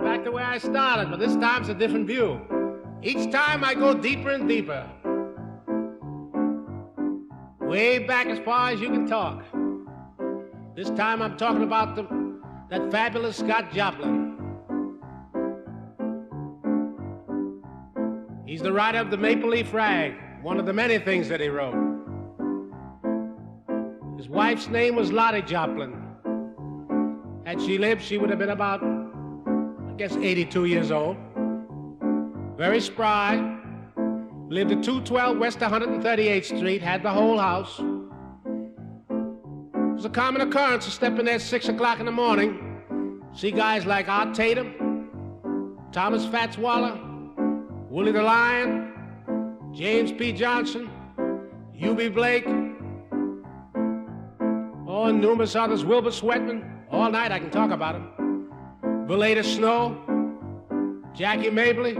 back to where I started, but this time's a different view. Each time I go deeper and deeper. Way back as far as you can talk. This time I'm talking about that fabulous Scott Joplin. He's the writer of the Maple Leaf Rag, one of the many things that he wrote. His wife's name was Lottie Joplin. Had she lived, she would have been about, I guess, 82 years old. Very spry. Lived at 212 West 138th Street, had the whole house. It was a common occurrence to step in there at 6 o'clock in the morning, see guys like Art Tatum, Thomas Fats Waller, Willie the Lion, James P. Johnson, U.B. Blake, oh, and numerous others, Wilbur Sweatman. All night I can talk about them. Villada Snow, Jackie Mabley,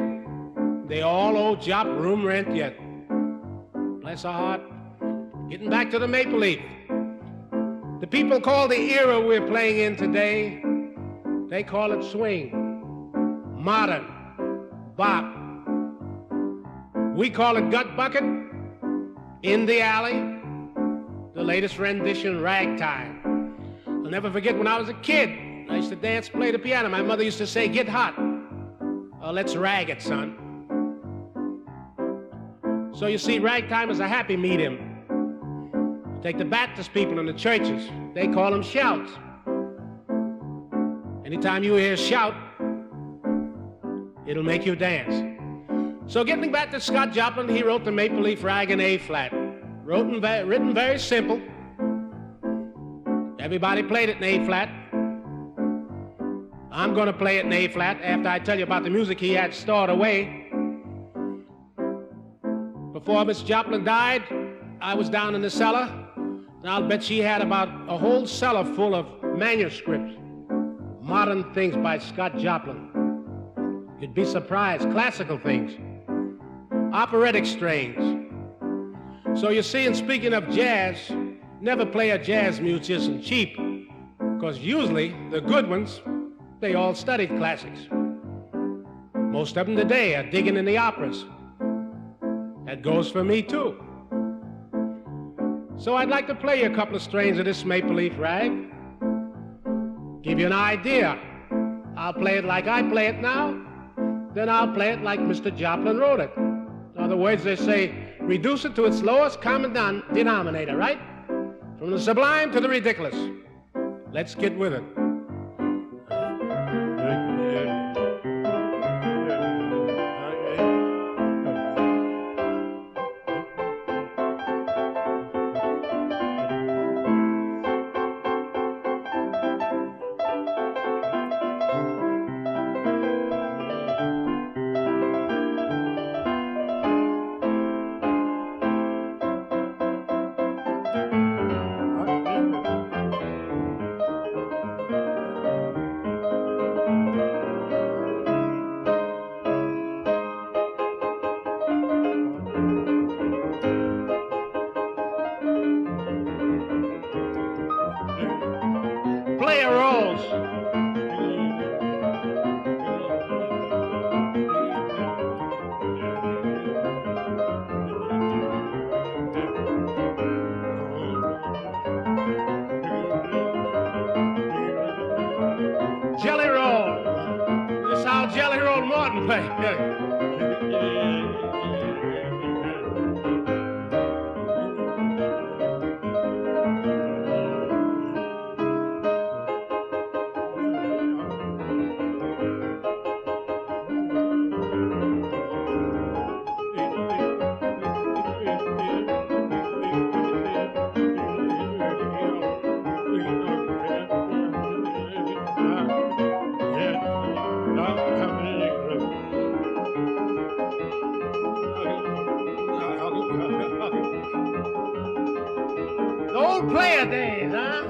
they all owe Jop room rent yet. Bless her heart. Getting back to the Maple Leaf. The people call the era we're playing in today, they call it swing, modern, bop. We call it gut bucket, in the alley, the latest rendition, ragtime. I'll never forget when I was a kid, I used to dance, play the piano. My mother used to say, get hot. Oh, let's rag it, son. So you see, ragtime is a happy medium. Take the Baptist people in the churches, they call them shouts. Anytime you hear shout, it'll make you dance. So getting back to Scott Joplin, he wrote the Maple Leaf Rag in A-flat. Written very simple. Everybody played it in A-flat. I'm going to play it in A-flat after I tell you about the music he had stored away. Before Miss Joplin died, I was down in the cellar, and I'll bet she had about a whole cellar full of manuscripts, modern things by Scott Joplin. You'd be surprised, classical things, operatic strains. So you see, in speaking of jazz, never play a jazz musician cheap, because usually the good ones, they all studied classics. Most of them today are digging in the operas. That goes for me too. So I'd like to play you a couple of strains of this Maple Leaf Rag. Give you an idea. I'll play it like I play it now, then I'll play it like Mr. Joplin wrote it. In other words, they say, reduce it to its lowest common denominator, right? From the sublime to the ridiculous. Let's get with it. Player rolls. Jelly roll. This is how Jelly Roll Morton plays. The old player days, huh?